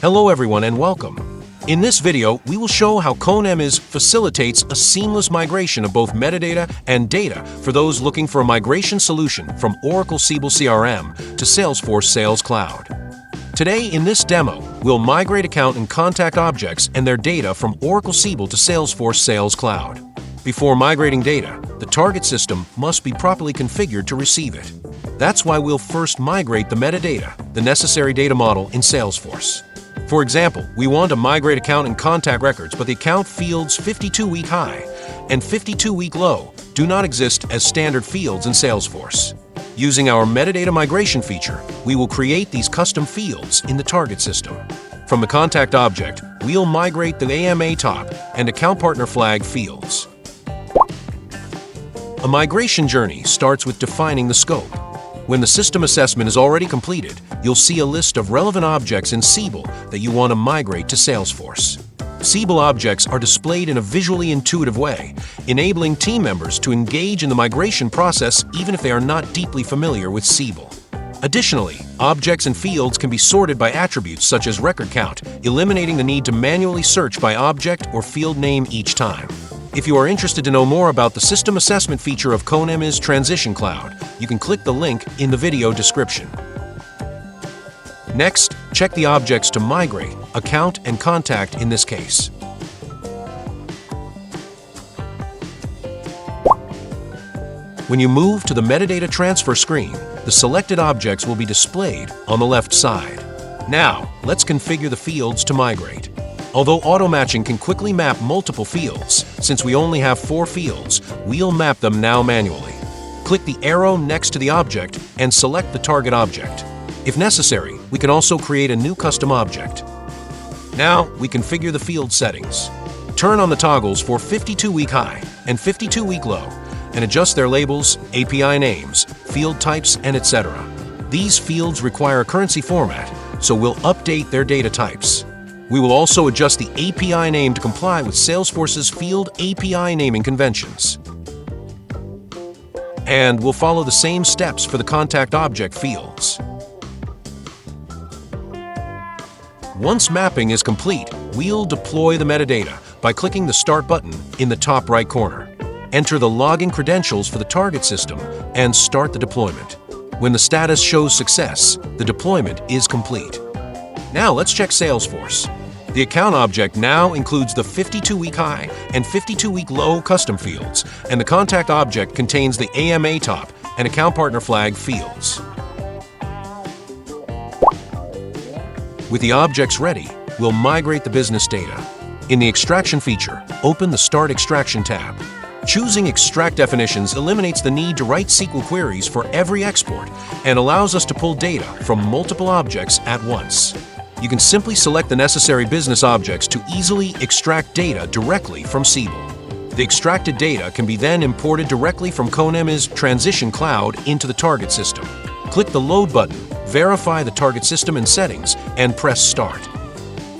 Hello everyone and welcome. In this video, we will show how conemis facilitates a seamless migration of both metadata and data for those looking for a migration solution from Oracle Siebel CRM to Salesforce Sales Cloud. Today, in this demo, we'll migrate account and contact objects and their data from Oracle Siebel to Salesforce Sales Cloud. Before migrating data, the target system must be properly configured to receive it. That's why we'll first migrate the metadata, the necessary data model in Salesforce. For example, we want to migrate account and contact records, but the account fields 52-week high and 52-week low do not exist as standard fields in Salesforce. Using our metadata migration feature, we will create these custom fields in the target system. From the contact object, we'll migrate the AMA top and account partner flag fields. A migration journey starts with defining the scope. When the system assessment is already completed, you'll see a list of relevant objects in Siebel that you want to migrate to Salesforce. Siebel objects are displayed in a visually intuitive way, enabling team members to engage in the migration process even if they are not deeply familiar with Siebel. Additionally, objects and fields can be sorted by attributes such as record count, eliminating the need to manually search by object or field name each time. If you are interested to know more about the system assessment feature of conemis Transition Cloud, you can click the link in the video description. Next, check the objects to migrate, account and contact in this case. When you move to the metadata transfer screen, the selected objects will be displayed on the left side. Now, let's configure the fields to migrate. Although auto-matching can quickly map multiple fields, since we only have 4 fields, we'll map them now manually. Click the arrow next to the object and select the target object. If necessary, we can also create a new custom object. Now, we configure the field settings. Turn on the toggles for 52-week high and 52-week low, and adjust their labels, API names, field types, and etc. These fields require a currency format, so we'll update their data types. We will also adjust the API name to comply with Salesforce's field API naming conventions. And we'll follow the same steps for the contact object fields. Once mapping is complete, we'll deploy the metadata by clicking the Start button in the top right corner. Enter the login credentials for the target system and start the deployment. When the status shows success, the deployment is complete. Now let's check Salesforce. The account object now includes the 52-week high and 52-week low custom fields, and the contact object contains the AMA top and account partner flag fields. With the objects ready, we'll migrate the business data. In the extraction feature, open the Start Extraction tab. Choosing Extract Definitions eliminates the need to write SQL queries for every export and allows us to pull data from multiple objects at once. You can simply select the necessary business objects to easily extract data directly from Siebel. The extracted data can be then imported directly from conemis Transition Cloud into the target system. Click the Load button, verify the target system and settings, and press Start.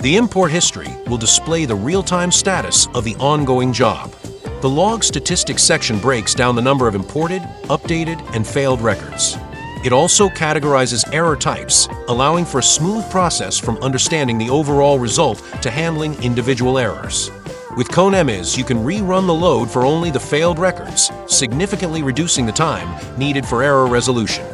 The import history will display the real-time status of the ongoing job. The Log Statistics section breaks down the number of imported, updated, and failed records. It also categorizes error types, allowing for a smooth process from understanding the overall result to handling individual errors. With conemis, you can rerun the load for only the failed records, significantly reducing the time needed for error resolution.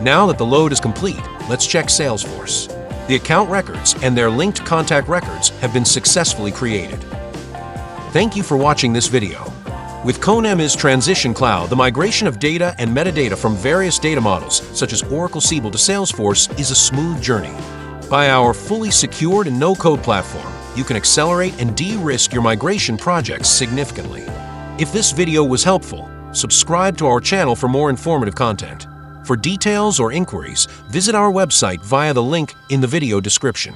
Now that the load is complete, let's check Salesforce. The account records and their linked contact records have been successfully created. Thank you for watching this video. With conemis Transition Cloud, the migration of data and metadata from various data models, such as Oracle Siebel to Salesforce, is a smooth journey. By our fully secured and no-code platform, you can accelerate and de-risk your migration projects significantly. If this video was helpful, subscribe to our channel for more informative content. For details or inquiries, visit our website via the link in the video description.